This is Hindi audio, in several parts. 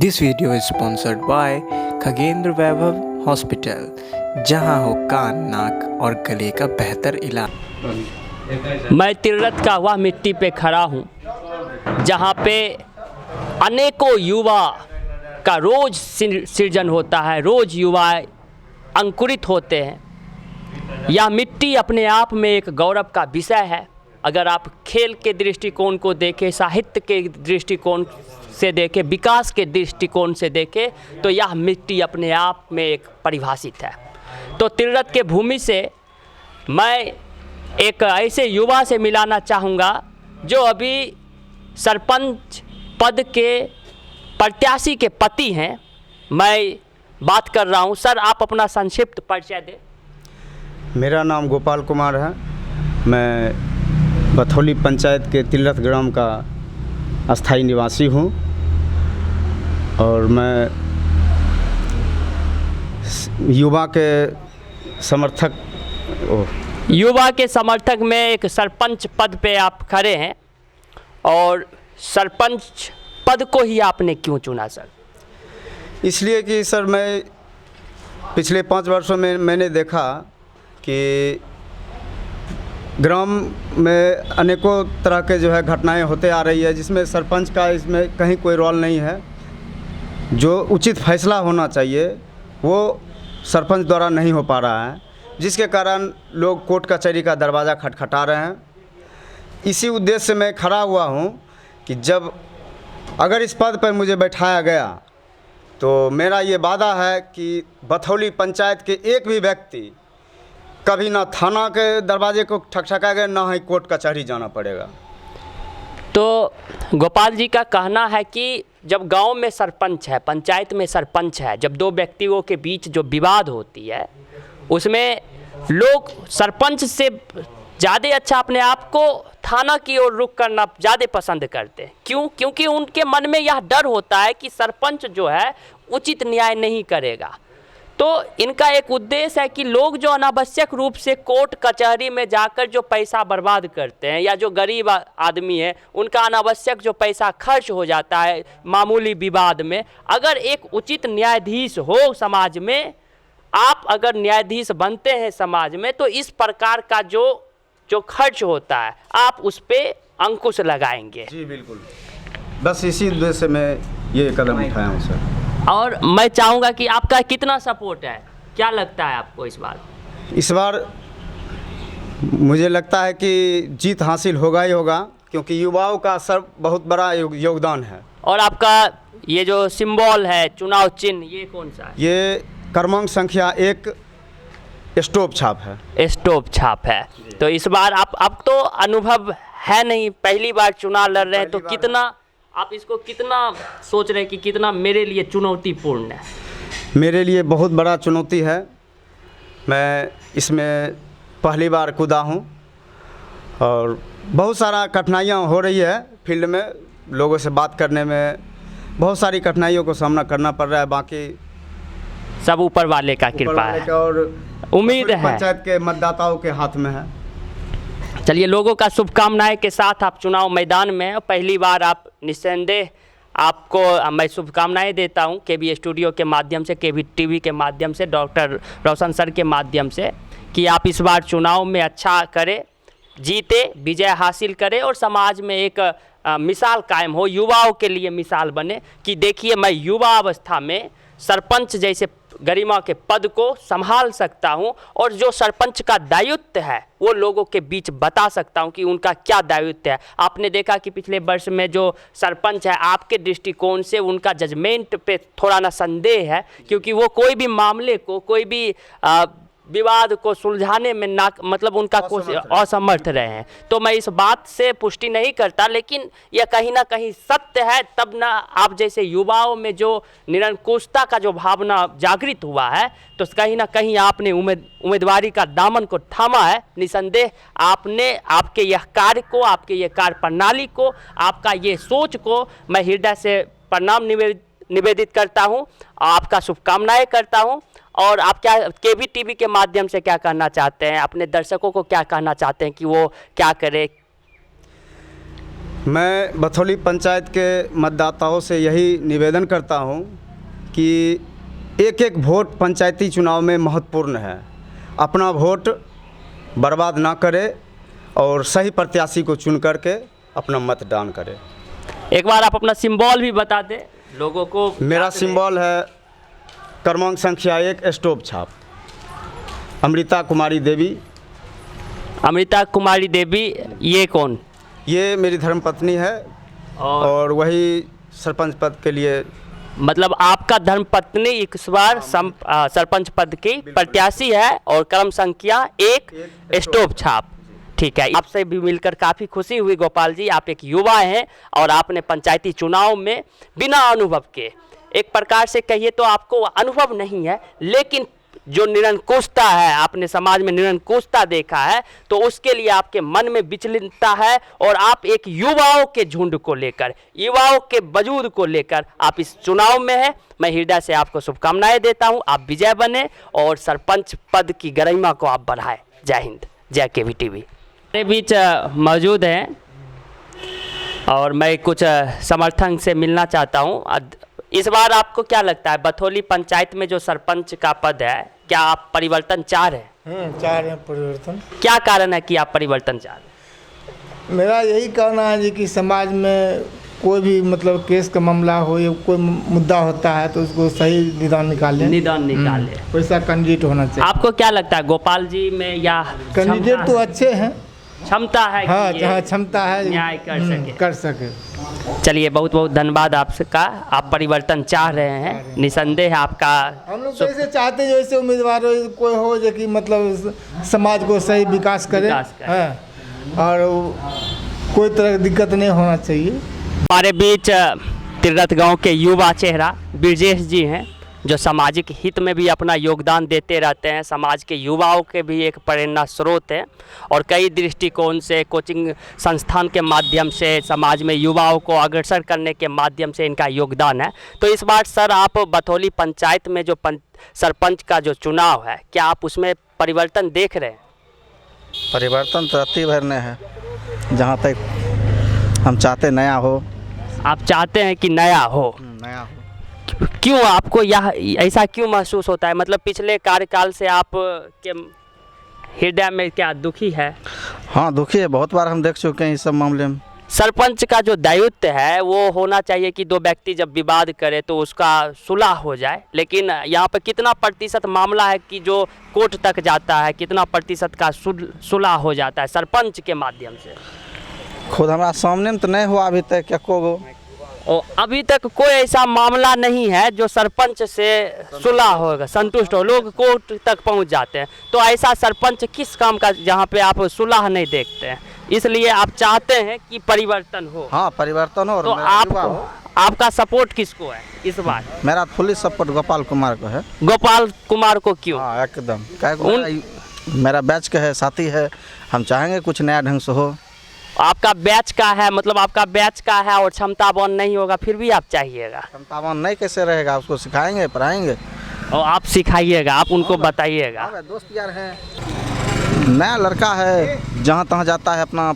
This video is sponsored by Khagendra Vaibhav hospital, जहां हो कान, नाक और गले का बेहतर इलाज। मैं तिररत का वह मिट्टी पे खड़ा हूँ जहाँ पे अनेकों युवा का रोज सृजन होता है, रोज युवा अंकुरित होते हैं। यह मिट्टी अपने आप में एक गौरव का विषय है। अगर आप खेल के दृष्टिकोण को देखें, साहित्य के दृष्टिकोण से देखें, विकास के दृष्टिकोण से देखें, तो यह मिट्टी अपने आप में एक परिभाषित है। तो तिररत के भूमि से मैं एक ऐसे युवा से मिलाना चाहूँगा जो अभी सरपंच पद के प्रत्याशी के पति हैं। मैं बात कर रहा हूँ। सर, आप अपना संक्षिप्त परिचय दें। मेरा नाम गोपाल कुमार है। मैं बथौली पंचायत के तिररत ग्राम का अस्थाई निवासी हूँ और मैं युवा के समर्थक में एक सरपंच पद पे आप खड़े हैं। और सरपंच पद को ही आपने क्यों चुना सर? इसलिए कि सर, मैं पिछले 5 वर्षों में मैंने देखा कि ग्राम में अनेकों तरह के जो है घटनाएं होते आ रही है, जिसमें सरपंच का इसमें कहीं कोई रोल नहीं है। जो उचित फैसला होना चाहिए वो सरपंच द्वारा नहीं हो पा रहा है, जिसके कारण लोग कोर्ट कचहरी का दरवाज़ा खटखटा रहे हैं। इसी उद्देश्य से मैं खड़ा हुआ हूं कि जब अगर इस पद पर मुझे बैठाया गया तो मेरा ये वादा है कि बथौली पंचायत के एक भी व्यक्ति कभी ना थाना के दरवाजे को ठकठकाएगा, ना ही कोर्ट कचहरी जाना पड़ेगा। तो गोपाल जी का कहना है कि जब गांव में सरपंच है, पंचायत में सरपंच है, जब दो व्यक्तियों के बीच जो विवाद होती है उसमें लोग सरपंच से ज़्यादा अच्छा अपने आप को थाना की ओर रुख करना ज़्यादा पसंद करते हैं। क्यों? क्योंकि उनके मन में यह डर होता है कि सरपंच जो है उचित न्याय नहीं करेगा। तो इनका एक उद्देश्य है कि लोग जो अनावश्यक रूप से कोर्ट कचहरी में जाकर जो पैसा बर्बाद करते हैं, या जो गरीब आदमी है उनका अनावश्यक जो पैसा खर्च हो जाता है मामूली विवाद में, अगर एक उचित न्यायाधीश हो समाज में, आप अगर न्यायाधीश बनते हैं समाज में, तो इस प्रकार का जो खर्च होता है आप उस पर अंकुश लगाएंगे। जी बिल्कुल, बस इसी उद्देश्य से मैं ये कदम उठाया हूँ सर। और मैं चाहूँगा कि आपका कितना सपोर्ट है, क्या लगता है आपको इस बार? मुझे लगता है कि जीत हासिल होगा ही होगा, क्योंकि युवाओं का सर बहुत बड़ा योगदान है। और आपका ये जो सिंबल है, चुनाव चिन्ह, ये कौन सा है? ये क्रमांक संख्या 1 स्टोप छाप है। स्टोप छाप है। तो इस बार आप तो अनुभव है नहीं, पहली बार चुनाव लड़ रहे हैं, तो कितना आप इसको कितना सोच रहे हैं कि कितना मेरे लिए चुनौतीपूर्ण है? मेरे लिए बहुत बड़ा चुनौती है। मैं इसमें पहली बार कूदा हूँ और बहुत सारा कठिनाइयाँ हो रही है फील्ड में। लोगों से बात करने में बहुत सारी कठिनाइयों को सामना करना पड़ रहा है। बाकी सब ऊपर वाले का कृपा है और उम्मीद है पंचायत के मतदाताओं के हाथ में है। चलिए, लोगों का शुभकामनाएं के साथ आप चुनाव मैदान में पहली बार आप निस्संदेह आपको मैं शुभकामनाएं देता हूं केबी स्टूडियो के माध्यम से, केबी टीवी के माध्यम से, डॉक्टर रोशन सर के माध्यम से, कि आप इस बार चुनाव में अच्छा करें, जीते, विजय हासिल करें और समाज में एक मिसाल कायम हो, युवाओं के लिए मिसाल बने कि देखिए मैं युवा अवस्था में सरपंच जैसे गरिमा के पद को संभाल सकता हूं, और जो सरपंच का दायित्व है वो लोगों के बीच बता सकता हूं कि उनका क्या दायित्व है। आपने देखा कि पिछले वर्ष में जो सरपंच है, आपके दृष्टिकोण से उनका जजमेंट पे थोड़ा ना संदेह है, क्योंकि वो कोई भी मामले को, कोई भी विवाद को सुलझाने में ना मतलब उनका असमर्थ रहे हैं। तो मैं इस बात से पुष्टि नहीं करता, लेकिन यह कहीं ना कहीं सत्य है। तब ना आप जैसे युवाओं में जो निरंकुशता का जो भावना जागृत हुआ है, तो कहीं ना कहीं आपने उम्मीदवारी का दामन को थामा है। निसंदेह आपने आपके यह कार्य को, आपके ये कार्य प्रणाली को, आपका ये सोच को मैं हृदय से प्रणाम निवेदित करता हूँ, आपका शुभकामनाएं करता हूँ। और आप क्या केबी टीवी के माध्यम से क्या कहना चाहते हैं, अपने दर्शकों को क्या कहना चाहते हैं कि वो क्या करें? मैं बथौली पंचायत के मतदाताओं से यही निवेदन करता हूं कि एक एक वोट पंचायती चुनाव में महत्वपूर्ण है। अपना वोट बर्बाद ना करें और सही प्रत्याशी को चुन करके अपना मतदान करें। एक बार आप अपना सिंबल भी बता दें लोगों को। मेरा सिंबल है क्रमांक संख्या 1 स्टोव छाप। अमृता कुमारी देवी। अमृता कुमारी देवी ये कौन? ये मेरी धर्मपत्नी है और वही सरपंच पद के लिए, मतलब आपका धर्मपत्नी इस बार सरपंच पद की प्रत्याशी है और क्रम संख्या 1 स्टोव छाप। ठीक है, आपसे भी मिलकर काफ़ी खुशी हुई गोपाल जी। आप एक युवा हैं और आपने पंचायती चुनाव में बिना अनुभव के, एक प्रकार से कहिए तो आपको अनुभव नहीं है, लेकिन जो निरंकुशता है, आपने समाज में निरंकुशता देखा है, तो उसके लिए आपके मन में विचलितता है और आप एक युवाओं के झुंड को लेकर, युवाओं के वजूद को लेकर आप इस चुनाव में हैं। मैं हृदय से आपको शुभकामनाएं देता हूं। आप विजय बने और सरपंच पद की गरिमा को आप बढ़ाएं। जय हिंद, जय केवी टीवी। मेरे बीच मौजूद हैं और मैं कुछ समर्थन से मिलना चाहता हूं। इस बार आपको क्या लगता है बथौली पंचायत में जो सरपंच का पद है, क्या आप परिवर्तन चाह रहे हैं? चाह रहे हैं परिवर्तन। क्या कारण है कि आप परिवर्तन चाह रहे हैं? मेरा यही कहना है जी कि समाज में कोई भी मतलब केस का मामला हो या कोई मुद्दा होता है तो उसको सही निदान निकाले। वैसा कैंडिडेट होना चाहिए। आपको क्या लगता है गोपाल जी में या कैंडिडेट तो अच्छे हैं, क्षमता है? हाँ, जहाँ क्षमता है न्याय कर सके। चलिए, बहुत बहुत धन्यवाद आपका। आप परिवर्तन चाह रहे हैं, निसंदेह आपका। हम लोग कैसे चाहते हैं जैसे उम्मीदवार कोई हो जो कि मतलब समाज को सही विकास करे, और कोई तरह की दिक्कत नहीं होना चाहिए। हमारे बीच तिरथ गांव के युवा चेहरा ब्रजेश जी हैं, जो सामाजिक हित में भी अपना योगदान देते रहते हैं। समाज के युवाओं के भी एक प्रेरणा स्रोत है और कई दृष्टिकोण से, कोचिंग संस्थान के माध्यम से, समाज में युवाओं को अग्रसर करने के माध्यम से इनका योगदान है। तो इस बार सर, आप बथौली पंचायत में जो सरपंच का जो चुनाव है, क्या आप उसमें परिवर्तन देख रहे हैं? परिवर्तन तो अति भरने है। जहाँ तक हम चाहते नया हो। आप चाहते हैं कि नया हो? नया हो। क्यों आपको यह ऐसा क्यों महसूस होता है? मतलब पिछले कार्यकाल से आप के हृदय में क्या दुखी है? हाँ, दुखी है। बहुत बार हम देख चुके हैं इस सब मामले में। सरपंच का जो दायित्व है वो होना चाहिए कि दो व्यक्ति जब विवाद करे तो उसका सुलह हो जाए, लेकिन यहाँ पर कितना प्रतिशत मामला है कि जो कोर्ट तक जाता है, कितना प्रतिशत का सुलह हो जाता है सरपंच के माध्यम से? खुद हमारा सामने में तो नहीं हुआ अभी तक क्या को। और अभी तक कोई ऐसा मामला नहीं है जो सरपंच से सुलह होगा, संतुष्ट हो, लोग कोर्ट तक पहुंच जाते हैं। तो ऐसा सरपंच किस काम का जहां पे आप सुलह नहीं देखते हैं? इसलिए आप चाहते हैं कि परिवर्तन हो। हाँ, परिवर्तन हो। तो आपका सपोर्ट किसको है इस बार? मेरा फुल सपोर्ट गोपाल कुमार को है। गोपाल कुमार को क्यों? हाँ, एकदम। मेरा बैच का है, साथी है। हम चाहेंगे कुछ नया ढंग से हो। आपका बैच का है, मतलब आपका बैच का है और क्षमतावान नहीं होगा फिर भी आप चाहिएगा? क्षमतावान नहीं कैसे रहेगा? उसको सिखाएंगे, पढ़ाएंगे। और आप सिखाइएगा, आप उनको बताइएगा। दोस्त यार हैं, नया लड़का है, जहाँ तहाँ जाता है, अपना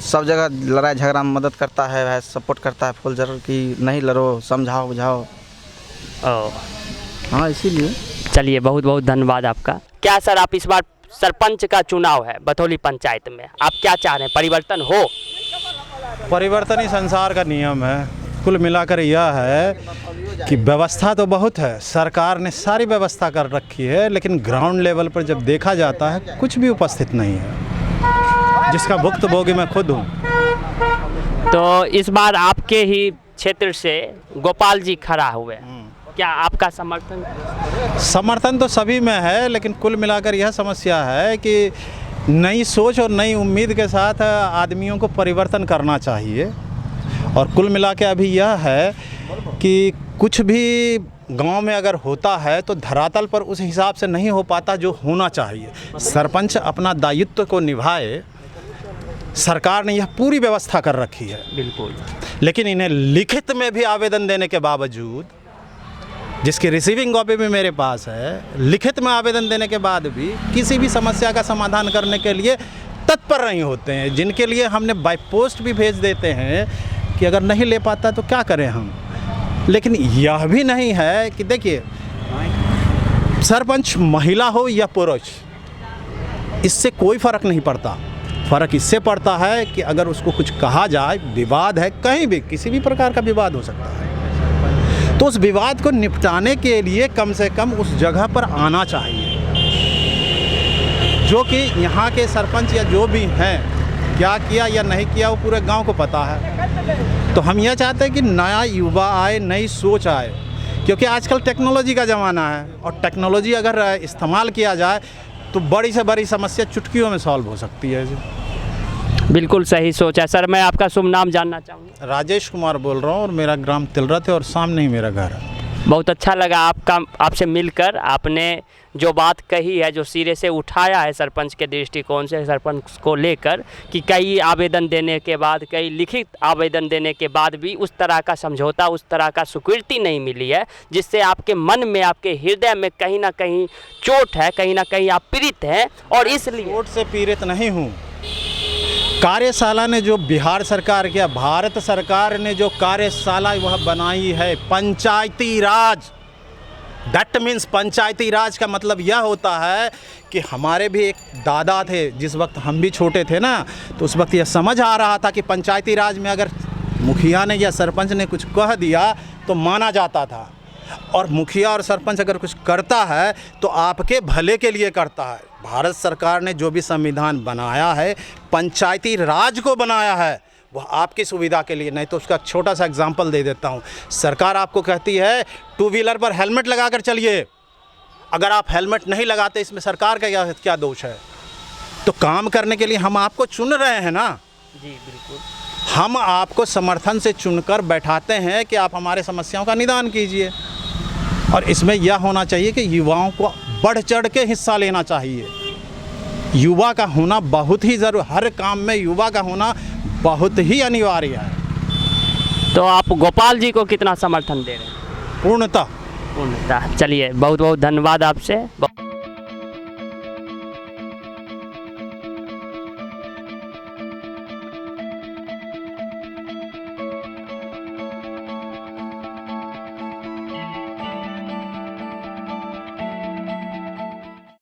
सब जगह लड़ाई झगड़ा में मदद करता है, सपोर्ट करता है फुल जरूर कि नहीं लड़ो, समझाओ बुझाओ। हाँ, इसीलिए। चलिए, बहुत बहुत धन्यवाद आपका। क्या सर, आप इस बार सरपंच का चुनाव है बथौली पंचायत में, आप क्या चाह रहे हैं? परिवर्तन हो? परिवर्तन ही संसार का नियम है। कुल मिलाकर यह है कि व्यवस्था तो बहुत है, सरकार ने सारी व्यवस्था कर रखी है, लेकिन ग्राउंड लेवल पर जब देखा जाता है कुछ भी उपस्थित नहीं है, जिसका भुक्तभोगी मैं खुद हूँ। तो इस बार आपके ही क्षेत्र से गोपाल जी खड़ा हुए, क्या आपका समर्थन तो सभी में है, लेकिन कुल मिलाकर यह समस्या है कि नई सोच और नई उम्मीद के साथ आदमियों को परिवर्तन करना चाहिए। और कुल मिला के अभी यह है कि कुछ भी गांव में अगर होता है तो धरातल पर उस हिसाब से नहीं हो पाता जो होना चाहिए। सरपंच अपना दायित्व को निभाए, सरकार ने यह पूरी व्यवस्था कर रखी है, बिल्कुल, लेकिन इन्हें लिखित में भी आवेदन देने के बावजूद, जिसकी रिसीविंग कॉपी भी मेरे पास है, लिखित में आवेदन देने के बाद भी किसी भी समस्या का समाधान करने के लिए तत्पर नहीं होते हैं, जिनके लिए हमने बाय पोस्ट भी भेज देते हैं कि अगर नहीं ले पाता तो क्या करें हम। लेकिन यह भी नहीं है कि देखिए, सरपंच महिला हो या पुरुष, इससे कोई फ़र्क नहीं पड़ता। फ़र्क इससे पड़ता है कि अगर उसको कुछ कहा जाए, विवाद है, कहीं भी किसी भी प्रकार का विवाद हो सकता है, तो उस विवाद को निपटाने के लिए कम से कम उस जगह पर आना चाहिए। जो कि यहाँ के सरपंच या जो भी हैं, क्या किया या नहीं किया वो पूरे गांव को पता है। तो हम यह चाहते हैं कि नया युवा आए, नई सोच आए, क्योंकि आजकल टेक्नोलॉजी का ज़माना है और टेक्नोलॉजी अगर इस्तेमाल किया जाए तो बड़ी से बड़ी समस्या चुटकियों में सॉल्व हो सकती है जी। बिल्कुल सही सोच है सर। मैं आपका शुभ नाम जानना चाहूँगा। राजेश कुमार बोल रहा हूँ और मेरा ग्राम तिलरत है और सामने ही मेरा घर है। बहुत अच्छा लगा आपसे मिलकर। आपने जो बात कही है, जो सिरे से उठाया है सरपंच के दृष्टिकोण से, सरपंच को लेकर कि कई आवेदन देने के बाद, कई लिखित आवेदन देने के बाद भी उस तरह का समझौता, उस तरह का स्वीकृति नहीं मिली है, जिससे आपके मन में, आपके हृदय में कहीं ना कहीं चोट है, कहीं ना कहीं आप पीड़ित हैं। और इसलिए चोट से पीड़ित नहीं हूँ। कार्यशाला ने जो बिहार सरकार किया, भारत सरकार ने जो कार्यशाला वह बनाई है पंचायती राज, दैट मीन्स पंचायती राज का मतलब यह होता है कि हमारे भी एक दादा थे, जिस वक्त हम भी छोटे थे ना, तो उस वक्त यह समझ आ रहा था कि पंचायती राज में अगर मुखिया ने या सरपंच ने कुछ कह दिया तो माना जाता था, और मुखिया और सरपंच अगर कुछ करता है तो आपके भले के लिए करता है। भारत सरकार ने जो भी संविधान बनाया है, पंचायती राज को बनाया है, वह आपकी सुविधा के लिए। नहीं तो उसका छोटा सा एग्जांपल दे देता हूँ। सरकार आपको कहती है टू व्हीलर पर हेलमेट लगा कर चलिए, अगर आप हेलमेट नहीं लगाते, इसमें सरकार का क्या दोष है? तो काम करने के लिए हम आपको चुन रहे हैं ना जी, बिल्कुल। हम आपको समर्थन से चुनकर बैठाते हैं कि आप हमारे समस्याओं का निदान कीजिए। और इसमें यह होना चाहिए कि युवाओं को बढ़ चढ़ के हिस्सा लेना चाहिए। युवा का होना बहुत ही ज़रूर, हर काम में युवा का होना बहुत ही अनिवार्य है। तो आप गोपाल जी को कितना समर्थन दे रहे हैं? पूर्णतः। चलिए, बहुत बहुत धन्यवाद आपसे।